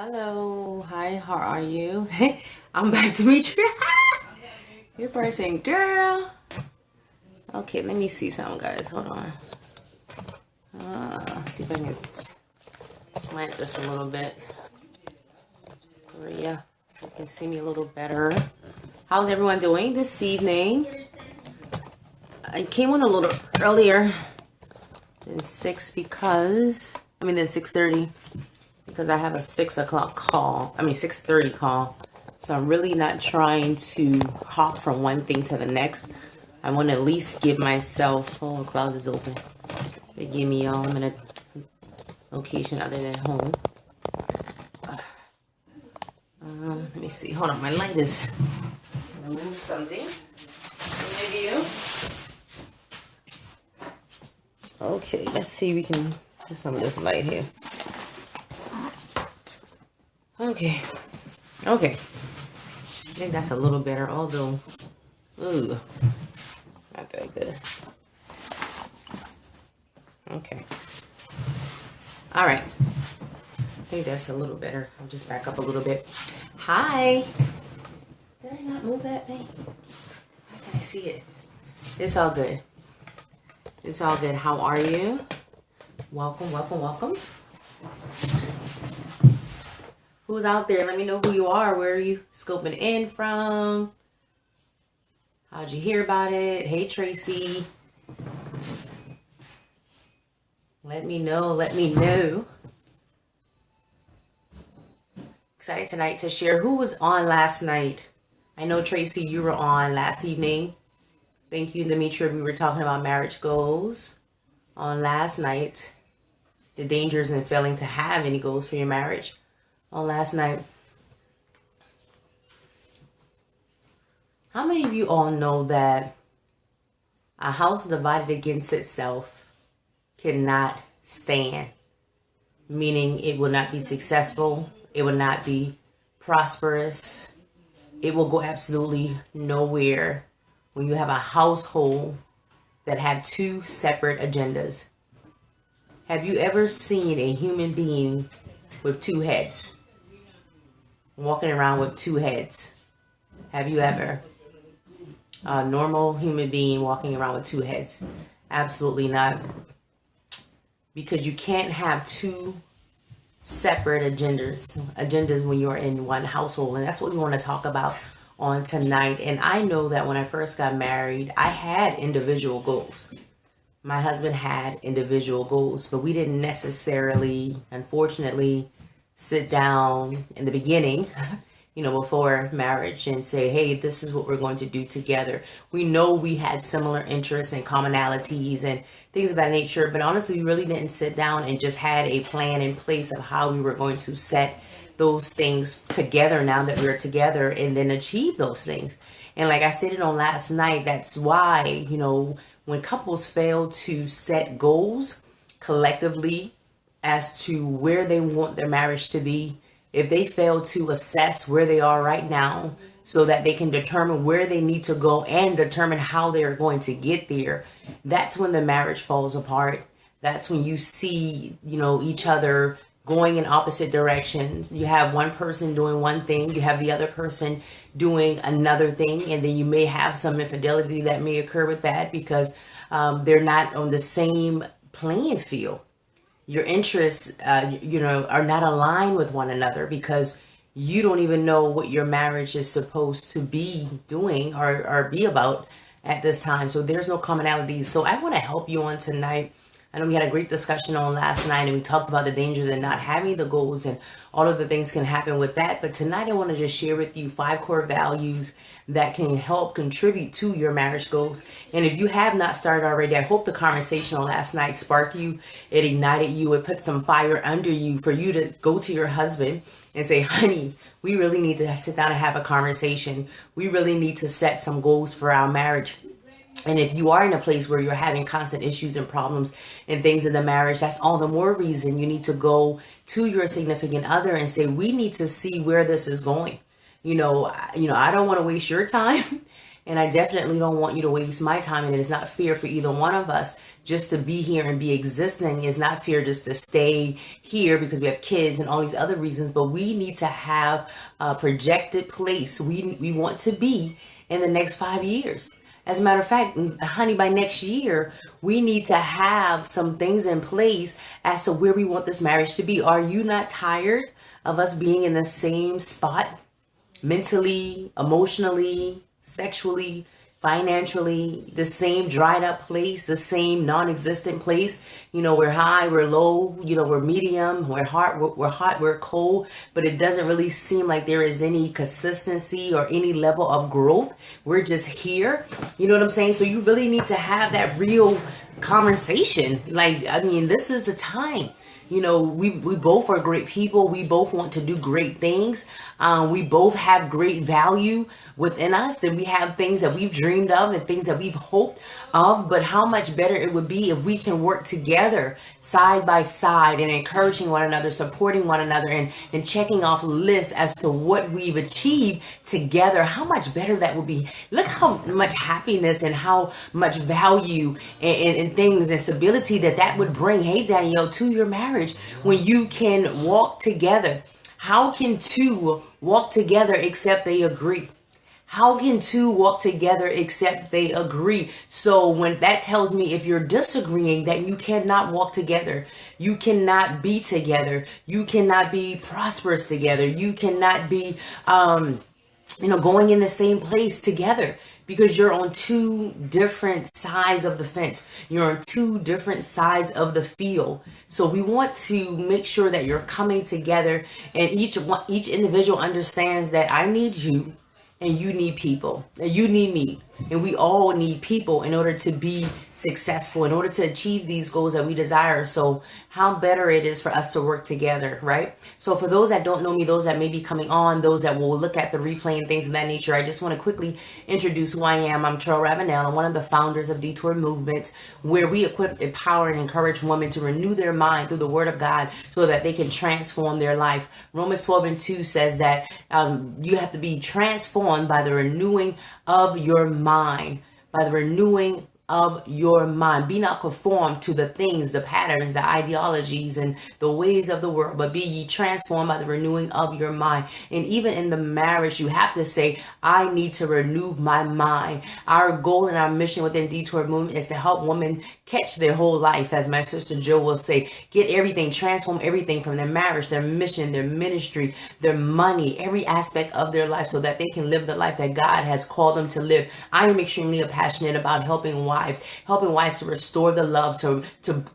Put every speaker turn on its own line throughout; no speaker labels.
Hello, hi, how are you? I'm back to meet you. You're probably saying, girl. Okay, let me see something, guys. Hold on. See if I can slant this a little bit. Maria, so you can see me a little better. How's everyone doing this evening? I came on a little earlier than 6 because, than 6:30. Because I have a 6 o'clock call, 6:30 call. So I'm really not trying to hop from one thing to the next. I want to at least give myself, the closet's open. Forgive me, y'all, I'm in a location other than home. Let me see, hold on, my light is, I'm gonna move something from the view. Okay, let's see if we can do some of this light here. Okay. I think that's a little better, although, not that good. Okay. All right. I think that's a little better. I'll just back up a little bit. Hi. Did I not move that thing? How can I see it? It's all good. It's all good. How are you? Welcome. Who's out there? Let me know who you are. Where are you scoping in from? How'd you hear about it? Hey, Tracy. Let me know. Excited tonight to share who was on last night. I know, Tracy, you were on last evening. Thank you, Demetria. We were talking about marriage goals on last night. The dangers in failing to have any goals for your marriage. On last night. How many of you all know that a house divided against itself cannot stand? Meaning it will not be successful. It will not be prosperous. It will go absolutely nowhere when you have a household that have two separate agendas. Have you ever seen a human being with two heads? Walking around with two heads. Have you ever? A normal human being walking around with two heads? Absolutely not. Because you can't have two separate agendas when you're in one household. And that's what we want to talk about on tonight. And I know that when I first got married, I had individual goals. My husband had individual goals, but we didn't necessarily, unfortunately, sit down in the beginning, before marriage and say, hey, this is what we're going to do together. We know we had similar interests and commonalities and things of that nature, but honestly, we really didn't sit down and just had a plan in place of how we were going to set those things together now that we're together and then achieve those things. And like I stated on last night, that's why, when couples fail to set goals collectively as to where they want their marriage to be, if they fail to assess where they are right now so that they can determine where they need to go and determine how they are going to get there, that's when the marriage falls apart. That's when you see, each other going in opposite directions. You have one person doing one thing, you have the other person doing another thing, and then you may have some infidelity that may occur with that because they're not on the same playing field. Your interests, are not aligned with one another because you don't even know what your marriage is supposed to be doing or be about at this time. So there's no commonalities. So I want to help you on tonight. I know we had a great discussion on last night and we talked about the dangers in not having the goals and all of the things can happen with that. But tonight I want to just share with you 5 core values that can help contribute to your marriage goals. And if you have not started already, I hope the conversation on last night sparked you. It ignited you. It put some fire under you for you to go to your husband and say, honey, we really need to sit down and have a conversation. We really need to set some goals for our marriage. And if you are in a place where you're having constant issues and problems and things in the marriage, that's all the more reason you need to go to your significant other and say, we need to see where this is going. I don't want to waste your time And I definitely don't want you to waste my time. And it is not fear for either one of us just to be here and be existing. It's not fear just to stay here because we have kids and all these other reasons. But we need to have a projected place we want to be in the next 5 years. As a matter of fact, honey, by next year, we need to have some things in place as to where we want this marriage to be. Are you not tired of us being in the same spot? Mentally, emotionally, sexually, financially, the same dried up place, the same non-existent place. You know, we're high, we're low, you know, we're medium, we're hot, we're cold, but it doesn't really seem like there is any consistency or any level of growth. We're just here. You know what I'm saying? So you really need to have that real conversation. Like, I mean, this is the time. You know, we both are great people. We both want to do great things. We both have great value within us, and we have things that we've dreamed of and things that we've hoped of. But how much better it would be if we can work together side by side and encouraging one another, supporting one another, and checking off lists as to what we've achieved together. How much better that would be. Look how much happiness and how much value and things and stability that would bring, hey Danielle, to your marriage when you can walk together. How can two walk together except they agree? How can two walk together except they agree? So when that tells me if you're disagreeing, that you cannot walk together, you cannot be together, you cannot be prosperous together, you cannot be, going in the same place together, because you're on two different sides of the fence. You're on two different sides of the field. So we want to make sure that you're coming together, and each individual understands that I need you and you need people and you need me. And we all need people in order to be successful, in order to achieve these goals that we desire. So how better it is for us to work together, right? So for those that don't know me, those that may be coming on, those that will look at the replay and things of that nature, I just want to quickly introduce who I am. I'm Treal Ravenel. I'm one of the founders of Detour Movement, where we equip, empower, and encourage women to renew their mind through the Word of God so that they can transform their life. Romans 12:2 says that you have to be transformed by the renewing of your mind, by the renewing of your mind. Be not conformed to the things, the patterns, the ideologies, and the ways of the world, but be ye transformed by the renewing of your mind. And even in the marriage, you have to say, I need to renew my mind. Our goal and our mission within Detour Movement is to help women catch their whole life, as my sister Jill will say, get everything, transform everything from their marriage, their mission, their ministry, their money, every aspect of their life, so that they can live the life that God has called them to live. I am extremely passionate about helping wives to restore the love, to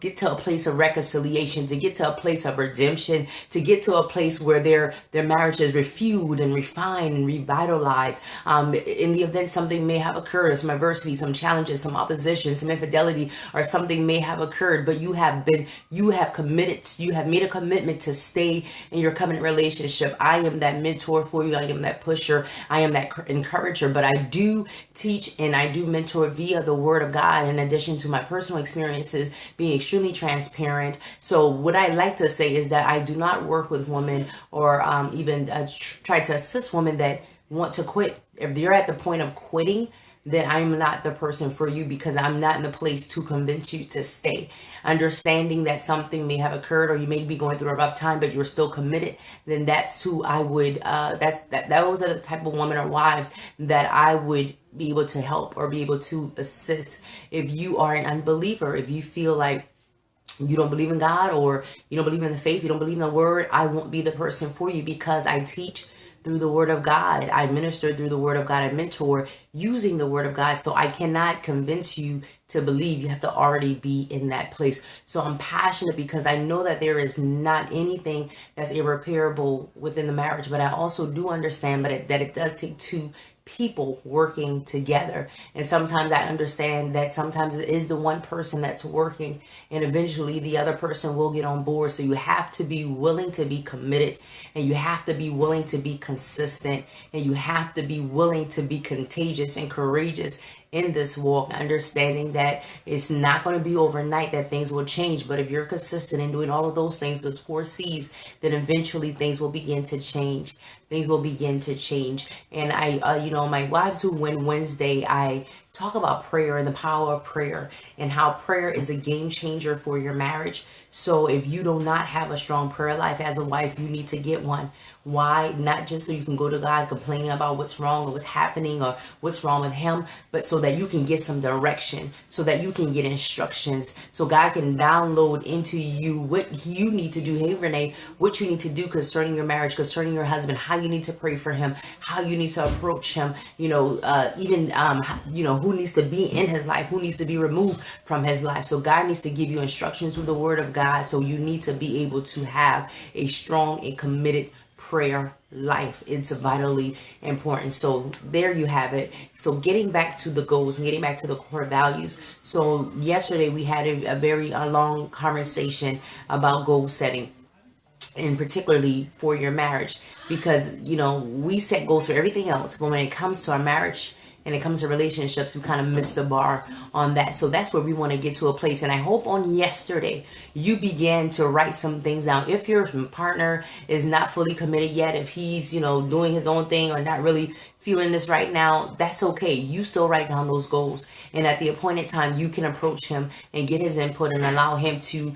get to a place of reconciliation, to get to a place of redemption, to get to a place where their marriage is refueled and refined and revitalized. In the event something may have occurred, some adversity, some challenges, some opposition, some infidelity, or something may have occurred, but you have made a commitment to stay in your covenant relationship. I am that mentor for you. I am that pusher. I am that encourager, but I do teach and I do mentor via the Word of God, in addition to my personal experiences, being extremely transparent. So what I like to say is that I do not work with women or even try to assist women that want to quit. If you're at the point of quitting, then I'm not the person for you, because I'm not in the place to convince you to stay. Understanding that something may have occurred, or you may be going through a rough time, but you're still committed, then that's who I would, those are the type of women or wives that I would be able to help or be able to assist. If you are an unbeliever, if you feel like you don't believe in God, or you don't believe in the faith, you don't believe in the Word, I won't be the person for you, because I teach through the Word of God. I minister through the Word of God. I mentor using the Word of God. So I cannot convince you to believe. You have to already be in that place. So I'm passionate because I know that there is not anything that's irreparable within the marriage, but I also do understand that it does take two people working together. And sometimes I understand that sometimes it is the one person that's working, and eventually the other person will get on board. So you have to be willing to be committed, and you have to be willing to be consistent, and you have to be willing to be contagious and courageous in this walk, understanding that it's not going to be overnight that things will change. But if you're consistent in doing all of those things, those 4 C's, then eventually things will begin to change. Things will begin to change. And my Wives Who Win Wednesday, I talk about prayer and the power of prayer and how prayer is a game changer for your marriage. So if you do not have a strong prayer life as a wife, you need to get one. Why? Not just so you can go to God complaining about what's wrong or what's happening or what's wrong with him, but so that you can get some direction, so that you can get instructions, so God can download into you what you need to do. Hey, Renee, what you need to do concerning your marriage, concerning your husband, how you need to pray for him, how you need to approach him, who needs to be in his life, who needs to be removed from his life. So God needs to give you instructions through the word of God. So you need to be able to have a strong and committed prayer life. It's vitally important. So there you have it. So getting back to the goals and getting back to the core values. So yesterday we had a very long conversation about goal setting, and particularly for your marriage, because we set goals for everything else, but when it comes to our marriage and it comes to relationships, we kind of missed the bar on that. So that's where we want to get to a place. And I hope on yesterday you began to write some things down. If your partner is not fully committed yet, if he's doing his own thing or not really feeling this right now, that's okay. You still write down those goals, and at the appointed time you can approach him and get his input and allow him to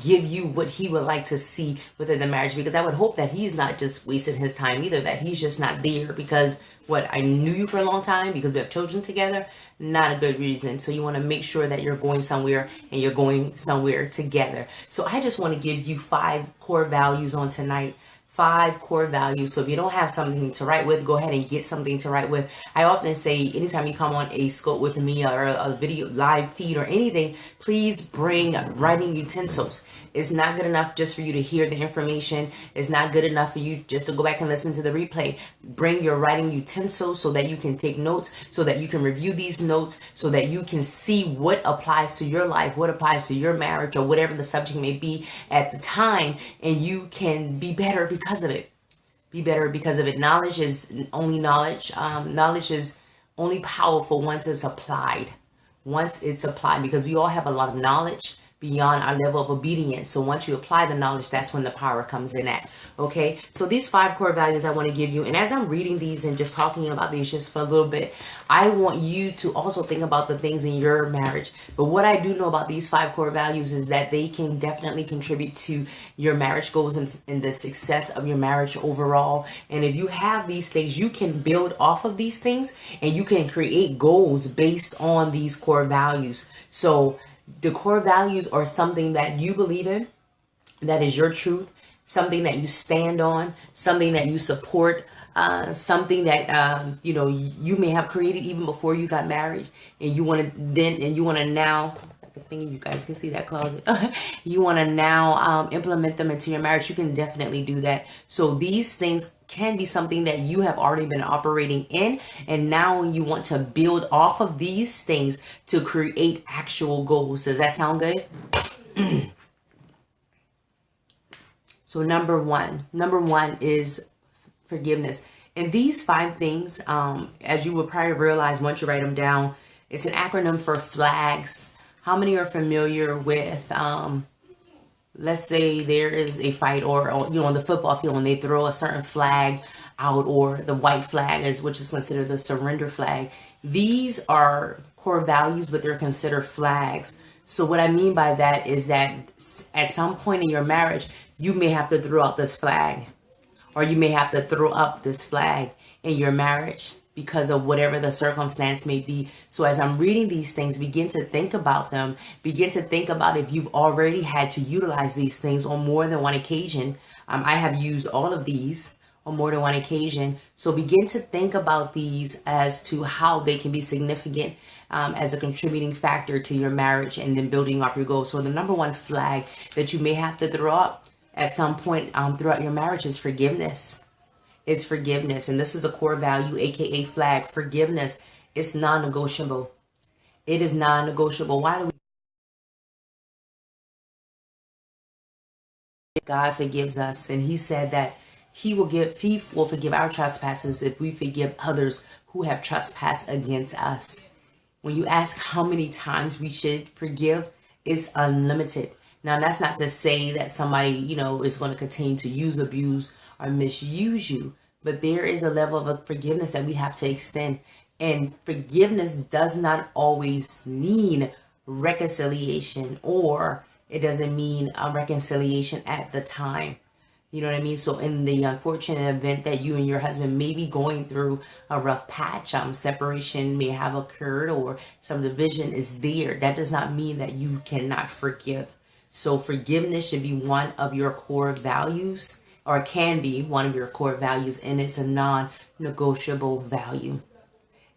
give you what he would like to see within the marriage. Because I would hope that he's not just wasting his time either, that he's just not there because I knew you for a long time because we have children together. Not a good reason. So you want to make sure that you're going somewhere and you're going somewhere together. So I just want to give you 5 core values on tonight. 5 core values. So if you don't have something to write with, go ahead and get something to write with. I often say, anytime you come on a scope with me or a video live feed or anything, please bring writing utensils. It's not good enough just for you to hear the information. It's not good enough for you just to go back and listen to the replay. Bring your writing utensils so that you can take notes, so that you can review these notes, so that you can see what applies to your life, what applies to your marriage, or whatever the subject may be at the time, and you can be better because of it. Be better because of it. Knowledge is only knowledge. Knowledge is only powerful once it's applied. Once it's applied, because we all have a lot of knowledge beyond our level of obedience. So once you apply the knowledge, that's when the power comes in at. Okay, so these 5 core values I want to give you, and as I'm reading these and just talking about these just for a little bit, I want you to also think about the things in your marriage. But what I do know about these 5 core values is that they can definitely contribute to your marriage goals and the success of your marriage overall. And if you have these things, you can build off of these things and you can create goals based on these core values. So the core values are something that you believe in, that is your truth, something that you stand on, something that you support, something that you may have created even before you got married, and you want to now. I think you guys can see that closet. You want to now implement them into your marriage. You can definitely do that. So these things can be something that you have already been operating in, and now you want to build off of these things to create actual goals. Does that sound good? So number one is forgiveness. And these 5 things, as you will probably realize once you write them down, it's an acronym for flags. How many are familiar with, let's say there is a fight, or on the football field, when they throw a certain flag out, or the white flag, which is considered the surrender flag. These are core values, but they're considered flags. So what I mean by that is that at some point in your marriage, you may have to throw out this flag, or you may have to throw up this flag in your marriage because of whatever the circumstance may be. So as I'm reading these things, begin to think about them. Begin to think about if you've already had to utilize these things on more than one occasion. I have used all of these on more than one occasion. So begin to think about these as to how they can be significant as a contributing factor to your marriage, and then building off your goals. So the number one flag that you may have to throw up at some point throughout your marriage is forgiveness. It's forgiveness. And this is a core value, aka flag. Forgiveness is non-negotiable. It is non-negotiable. Why do we? God forgives us, and he said that he will forgive our trespasses if we forgive others who have trespassed against us. When you ask how many times we should forgive, it's unlimited. Now, that's not to say that somebody, is going to continue to use, abuse, or misuse you. But there is a level of forgiveness that we have to extend. And forgiveness does not always mean reconciliation, or it doesn't mean a reconciliation at the time. You know what I mean? So in the unfortunate event that you and your husband may be going through a rough patch, separation may have occurred or some division is there, that does not mean that you cannot forgive. So forgiveness should be one of your core values, or can be one of your core values, and it's a non-negotiable value.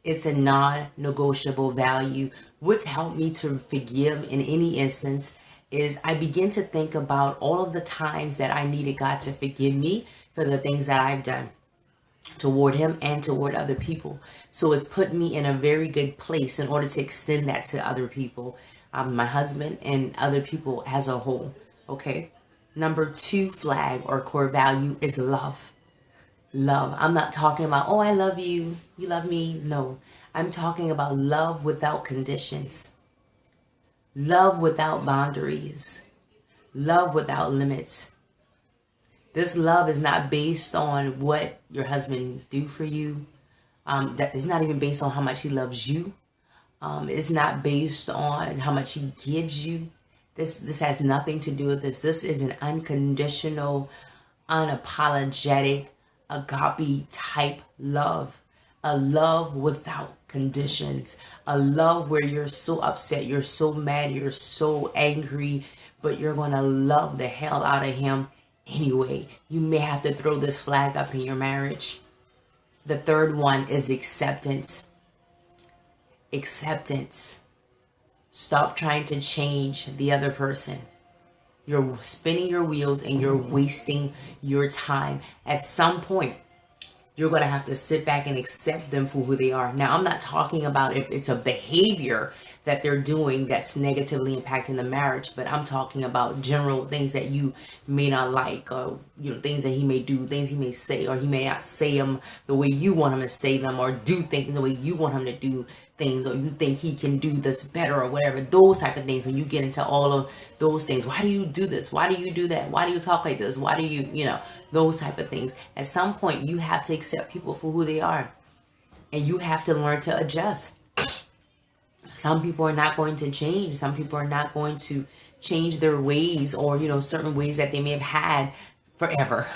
It's a non-negotiable value. What's helped me to forgive in any instance is I begin to think about all of the times that I needed God to forgive me for the things that I've done toward him and toward other people. So it's put me in a very good place in order to extend that to other people, my husband and other people as a whole. Okay. Number 2 flag or core value is love. Love. I'm not talking about, oh, I love you, you love me. No, I'm talking about love without conditions. Love without boundaries. Love without limits. This love is not based on what your husband do for you. That is not even based on how much he loves you. It's not based on how much he gives you. This has nothing to do with this. This is an unconditional, unapologetic, agape type love. A love without conditions. A love where you're so upset, you're so mad, you're so angry, but you're going to love the hell out of him anyway. You may have to throw this flag up in your marriage. The third one is acceptance. Acceptance. Stop trying to change the other person. You're spinning your wheels and you're wasting your time. At some point, you're going to have to sit back and accept them for who they are. Now, I'm not talking about if it's a behavior that they're doing that's negatively impacting the marriage, but I'm talking about general things that you may not like, or things that he may do, things he may say, or he may not say them the way you want him to say them, or do things the way you want him to do things, or you think he can do this better, or whatever. Those type of things, when you get into all of those things, why do you do this? Why do you do that? Why do you talk like this? Why do you, those type of things. At some point, you have to accept people for who they are, and you have to learn to adjust. Some people are not going to change. Some people are not going to change their ways, or, certain ways that they may have had forever.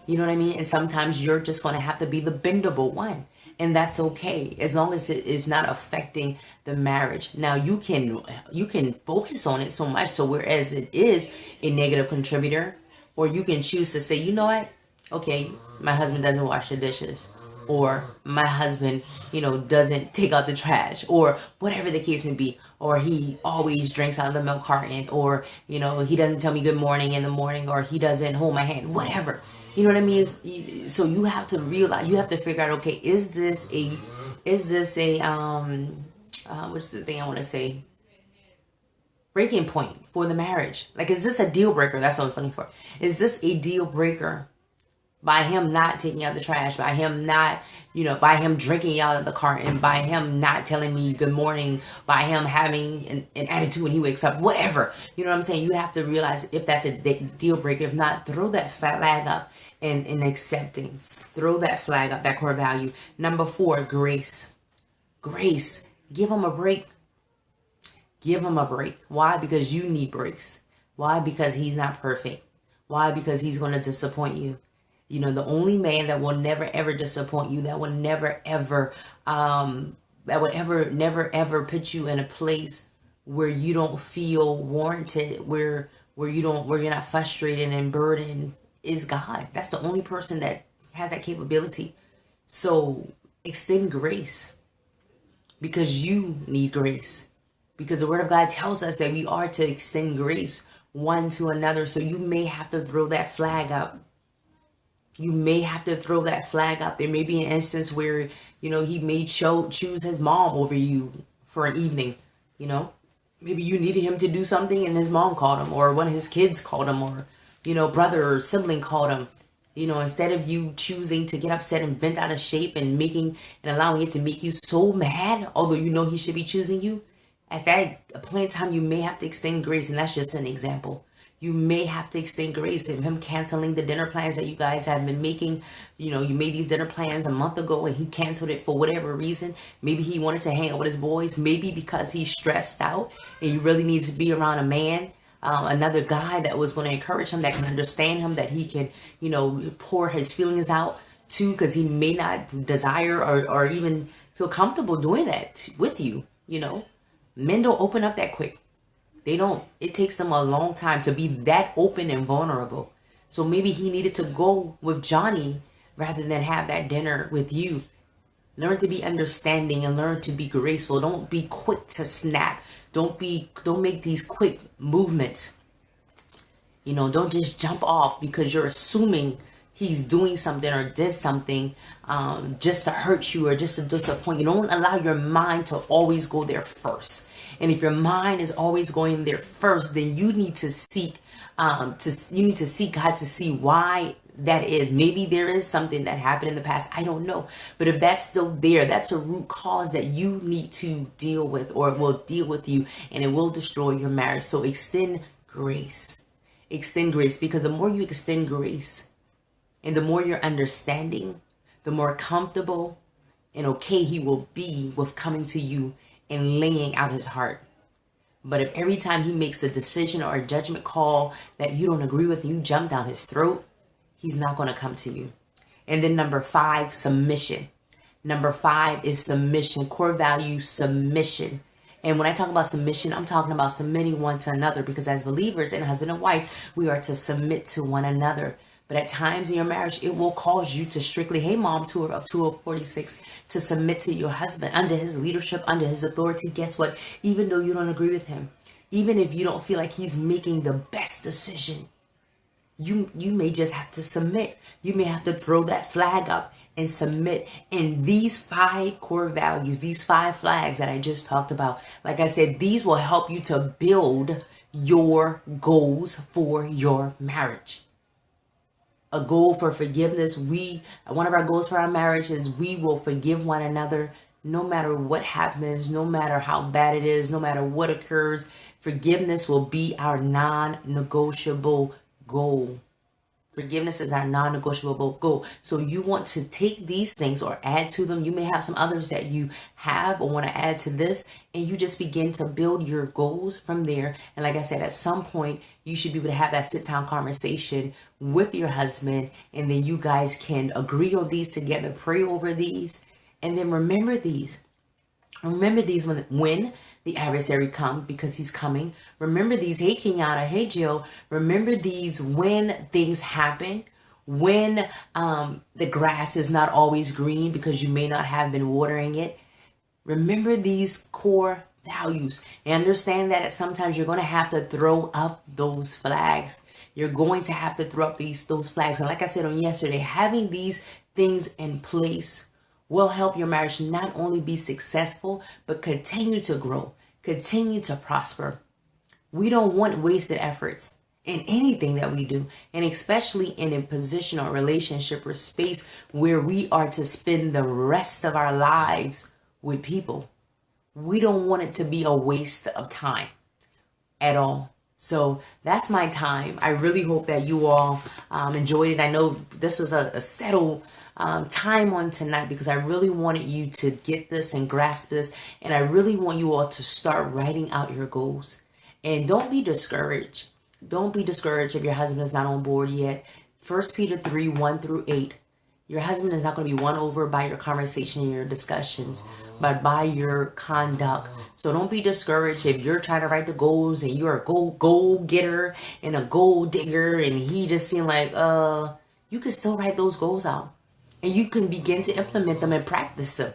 You know what I mean? And sometimes you're just going to have to be the bendable one. And that's okay, as long as it is not affecting the marriage. Now, you can focus on it so much, so whereas it is a negative contributor, or you can choose to say, you know what? Okay, my husband doesn't wash the dishes, or my husband, doesn't take out the trash, or whatever the case may be, or he always drinks out of the milk carton, or, he doesn't tell me good morning in the morning, or he doesn't hold my hand, whatever. You know what I mean? So you have to realize, you have to figure out, okay, is this a, what's the thing I want to say? Breaking point for the marriage. Like, is this a deal breaker? That's what I was looking for. Is this a deal breaker? By him not taking out the trash, by him not, by him drinking out of the carton, by him not telling me good morning, by him having an attitude when he wakes up, whatever. You know what I'm saying? You have to realize if that's a deal breaker. If not, throw that flag up in acceptance. Throw that flag up, that core value. Number 4, grace. Grace. Give him a break. Give him a break. Why? Because you need breaks. Why? Because he's not perfect. Why? Because he's going to disappoint you. The only man that will never ever disappoint you, that will never ever never ever put you in a place where you don't feel warranted, where you're not frustrated and burdened, is God. That's the only person that has that capability. So extend grace, because you need grace. Because the Word of God tells us that we are to extend grace one to another. So you may have to throw that flag up. You may have to throw that flag up. There may be an instance where, he may choose his mom over you for an evening. Maybe you needed him to do something and his mom called him, or one of his kids called him, or, brother or sibling called him. You know, instead of you choosing to get upset and bent out of shape and allowing it to make you so mad, although you know he should be choosing you, at that point in time, you may have to extend grace. And that's just an example. You may have to extend grace and him canceling the dinner plans that you guys have been making. You know, you made these dinner plans a month ago and he canceled it for whatever reason. Maybe he wanted to hang out with his boys. Maybe because he's stressed out and you really need to be around a man, another guy that was going to encourage him, that can understand him, that he can, you know, pour his feelings out to, because he may not desire or even feel comfortable doing that with you. You know, men don't open up that quick. They don't. It takes them a long time to be that open and vulnerable. So maybe he needed to go with Johnny rather than have that dinner with you. Learn to be understanding and learn to be graceful. Don't be quick to snap. Don't make these quick movements. You know, don't just jump off because you're assuming he's doing something or did something just to hurt you or just to disappoint you. Don't allow your mind to always go there first. And if your mind is always going there first, then you need to seek God to see why that is. Maybe there is something that happened in the past. I don't know. But if that's still there, that's a root cause that you need to deal with, or it will deal with you and it will destroy your marriage. So extend grace. Extend grace, because the more you extend grace and the more you're understanding, the more comfortable and okay he will be with coming to you and laying out his heart. But if every time he makes a decision or a judgment call that you don't agree with, you jump down his throat, he's not going to come to you. And then number 5, submission. Number 5 is submission. Core value, submission. And when I talk about submission, I'm talking about submitting one to another, because as believers and husband and wife, we are to submit to one another. But at times in your marriage, it will cause you to strictly, hey mom, 246, to submit to your husband under his leadership, under his authority. Guess what? Even though you don't agree with him, even if you don't feel like he's making the best decision, you may just have to submit. You may have to throw that flag up and submit. And these 5 core values, these 5 flags that I just talked about, like I said, these will help you to build your goals for your marriage. A goal for forgiveness. One of our goals for our marriage is we will forgive one another no matter what happens, no matter how bad it is, no matter what occurs. Forgiveness will be our non-negotiable goal. Forgiveness is our non-negotiable goal. So you want to take these things or add to them. You may have some others that you have or want to add to this, and you just begin to build your goals from there. And like I said, at some point, you should be able to have that sit-down conversation with your husband, and then you guys can agree on these together, pray over these, and then remember these. Remember these when the adversary comes, because he's coming. Remember these, hey Kenyatta, hey Jill. Remember these when things happen, when the grass is not always green because you may not have been watering it. Remember these core values, and understand that sometimes you're going to have to throw up those flags. You're going to have to throw up those flags. And like I said on yesterday, having these things in place will help your marriage not only be successful, but continue to grow, continue to prosper. We don't want wasted efforts in anything that we do, and especially in a position or relationship or space where we are to spend the rest of our lives with people. We don't want it to be a waste of time at all. So that's my time. I really hope that you all enjoyed it. I know this was a settled time on tonight, because I really wanted you to get this and grasp this. And I really want you all to start writing out your goals. And don't be discouraged. Don't be discouraged if your husband is not on board yet. 1 Peter 3, 1-8. Your husband is not going to be won over by your conversation and your discussions, but by your conduct. So don't be discouraged if you're trying to write the goals and you're a goal getter and a goal digger, and he just seemed like, you can still write those goals out. And you can begin to implement them and practice them.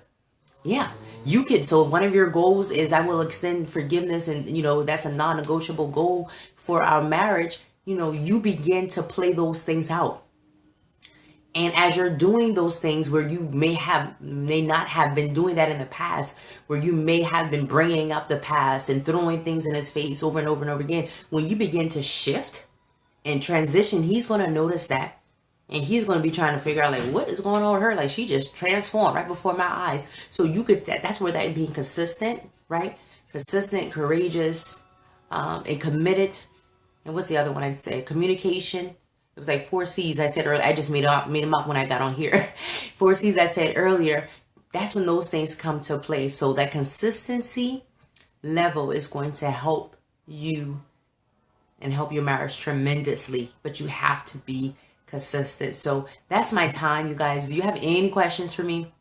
Yeah, you can. So one of your goals is, I will extend forgiveness. And, that's a non-negotiable goal for our marriage. You begin to play those things out. And as you're doing those things where you may not have been doing that in the past, where you may have been bringing up the past and throwing things in his face over and over and over again, when you begin to shift and transition, he's going to notice that. And he's going to be trying to figure out, like, what is going on with her? Like, she just transformed right before my eyes. So you could, that's where that being consistent, right? Consistent, courageous, and committed. And what's the other one I'd say? Communication. It was like 4 C's I said earlier. I just made them up when I got on here. 4 C's I said earlier. That's when those things come to play. So that consistency level is going to help you and help your marriage tremendously. But you have to be consistent. So that's my time, you guys. Do you have any questions for me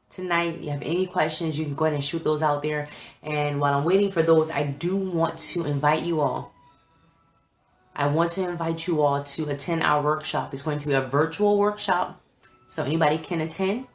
tonight? You have any questions, you can go ahead and shoot those out there. And while I'm waiting for those, I do want to invite you all. I want to invite you all to attend our workshop. It's going to be a virtual workshop, so anybody can attend.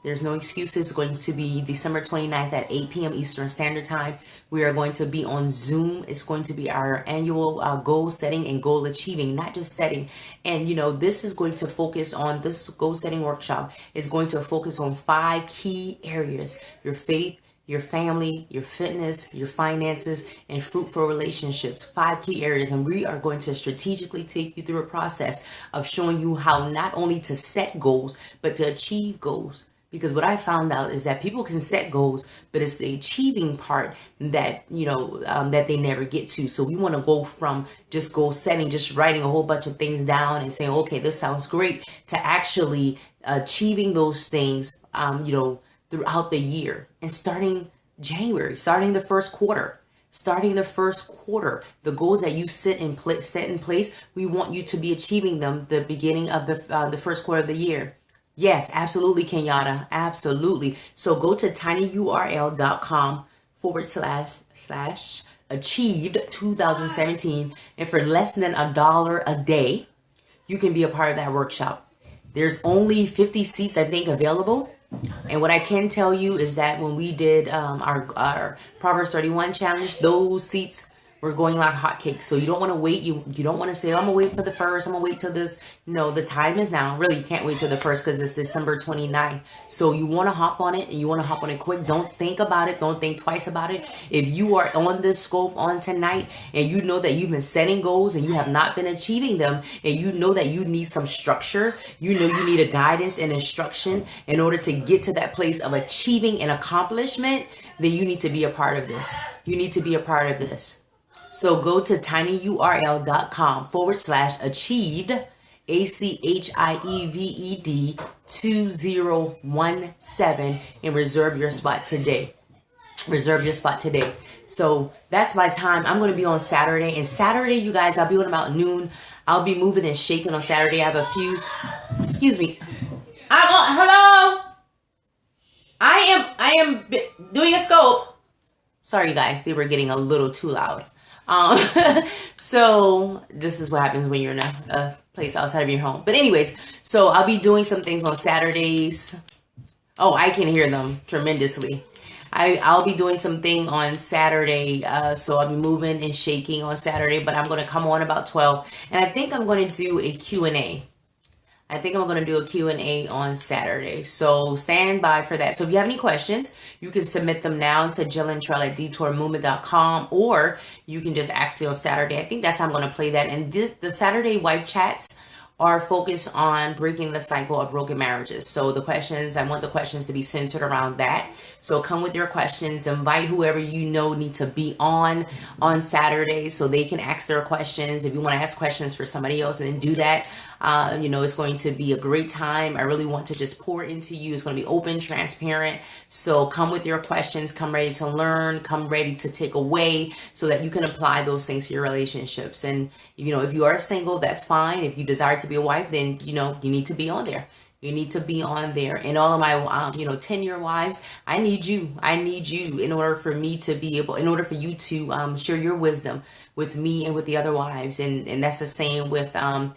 There's no excuses. It's going to be December 29th at 8 p.m. Eastern Standard Time. We are going to be on Zoom. It's going to be our annual goal setting and goal achieving, not just setting. And, you know, this is going to focus on, this goal setting workshop is going to focus on 5 key areas: your faith, your family, your fitness, your finances, and fruitful relationships. 5 key areas. And we are going to strategically take you through a process of showing you how not only to set goals, but to achieve goals. Because what I found out is that people can set goals, but it's the achieving part that, you know, that they never get to. So we want to go from just goal setting, just writing a whole bunch of things down and saying, okay, this sounds great, to actually achieving those things, you know, throughout the year. And starting January, starting the first quarter, the goals that you set in place, we want you to be achieving them the beginning of the first quarter of the year. Yes, absolutely, Kenyatta. Absolutely. So go to tinyurl.com/achieved 2017. And for less than $1 a day, you can be a part of that workshop. There's only 50 seats, I think, available. And what I can tell you is that when we did our Proverbs 31 challenge, those seats were going like hotcakes. So you don't want to wait. You don't want to say, oh, I'm going to wait for the first. I'm going to wait till this. No, the time is now. Really, you can't wait till the first because it's December 29th. So you want to hop on it, and you want to hop on it quick. Don't think about it. Don't think twice about it. If you are on this scope on tonight and you know that you've been setting goals and you have not been achieving them, and you know that you need some structure, you know you need a guidance and instruction in order to get to that place of achieving an accomplishment, then you need to be a part of this. You need to be a part of this. So go to tinyurl.com/achieved, ACHIEVED 2017, and reserve your spot today. So that's my time. I'm going to be on Saturday. And Saturday, you guys, I'll be on about noon. I'll be moving and shaking on Saturday. I have a few, excuse me. Hello? I am doing a scope. Sorry, you guys. They were getting a little too loud. So this is what happens when you're in a place outside of your home. But anyways, so I'll be doing some things on Saturdays. Oh, I can hear them tremendously. I'll be doing something on Saturday. So I'll be moving and shaking on Saturday, but I'm going to come on about 12. And I think I'm going to do a Q&A. On Saturday. So stand by for that. So if you have any questions, you can submit them now to jillandtrell@detourmovement.com, or you can just ask me on Saturday. I think that's how I'm going to play that. And the Saturday wife chats are focused on breaking the cycle of broken marriages. So I want the questions to be centered around that. So come with your questions, invite whoever you know need to be on Saturday so they can ask their questions. If you want to ask questions for somebody else, and then do that. It's going to be a great time. I really want to just pour into you. It's going to be open, transparent. So come with your questions, come ready to learn, come ready to take away so that you can apply those things to your relationships. And, if you are single, that's fine. If you desire to be a wife, then, you need to be on there. You need to be on there. And all of my, 10-year wives, I need you in order for you to share your wisdom with me and with the other wives. And that's the same with, the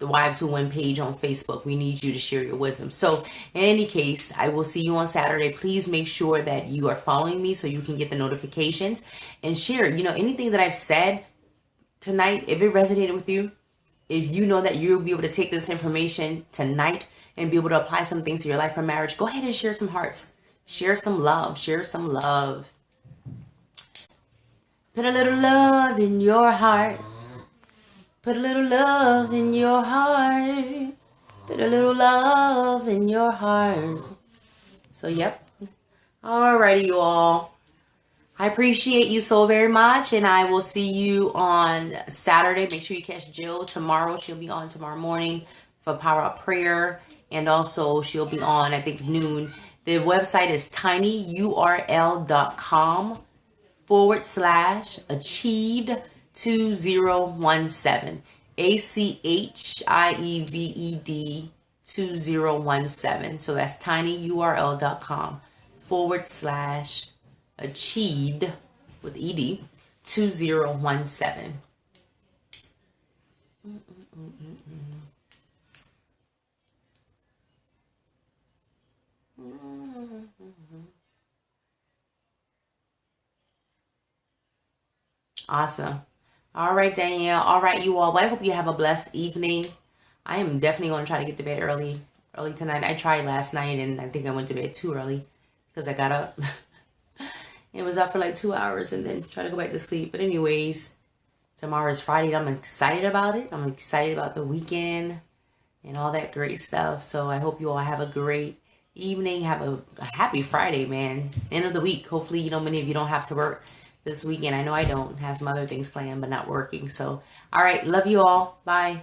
Wives Who Win page on Facebook. We need you to share your wisdom. So in any case, I will see you on Saturday. Please make sure that you are following me so you can get the notifications, and share, anything that I've said tonight. If it resonated with you, if you know that you'll be able to take this information tonight and be able to apply some things to your life for marriage, go ahead and share some hearts. Share some love. Put a little love in your heart. Put a little love in your heart. Put a little love in your heart. So, yep. Alrighty, you all. I appreciate you so very much, and I will see you on Saturday. Make sure you catch Jill tomorrow. She'll be on tomorrow morning for Power Up Prayer, and also she'll be on, I think, noon. The website is tinyurl.com/achieved2017. ACHIEVED 2017. So that's tinyurl.com/achieved with ED 2017. Awesome. All right, Danielle. All right, you all. Well, I hope you have a blessed evening. I am definitely going to try to get to bed early tonight. I tried last night, and I think I went to bed too early because I got up. It was up for like 2 hours and then try to go back to sleep. But anyways, tomorrow is Friday. I'm excited about it. I'm excited about the weekend and all that great stuff. So I hope you all have a great evening. Have a happy Friday, man. End of the week. Hopefully, many of you don't have to work this weekend. I know I don't. Have some other things planned, but not working. So, all right. Love you all. Bye.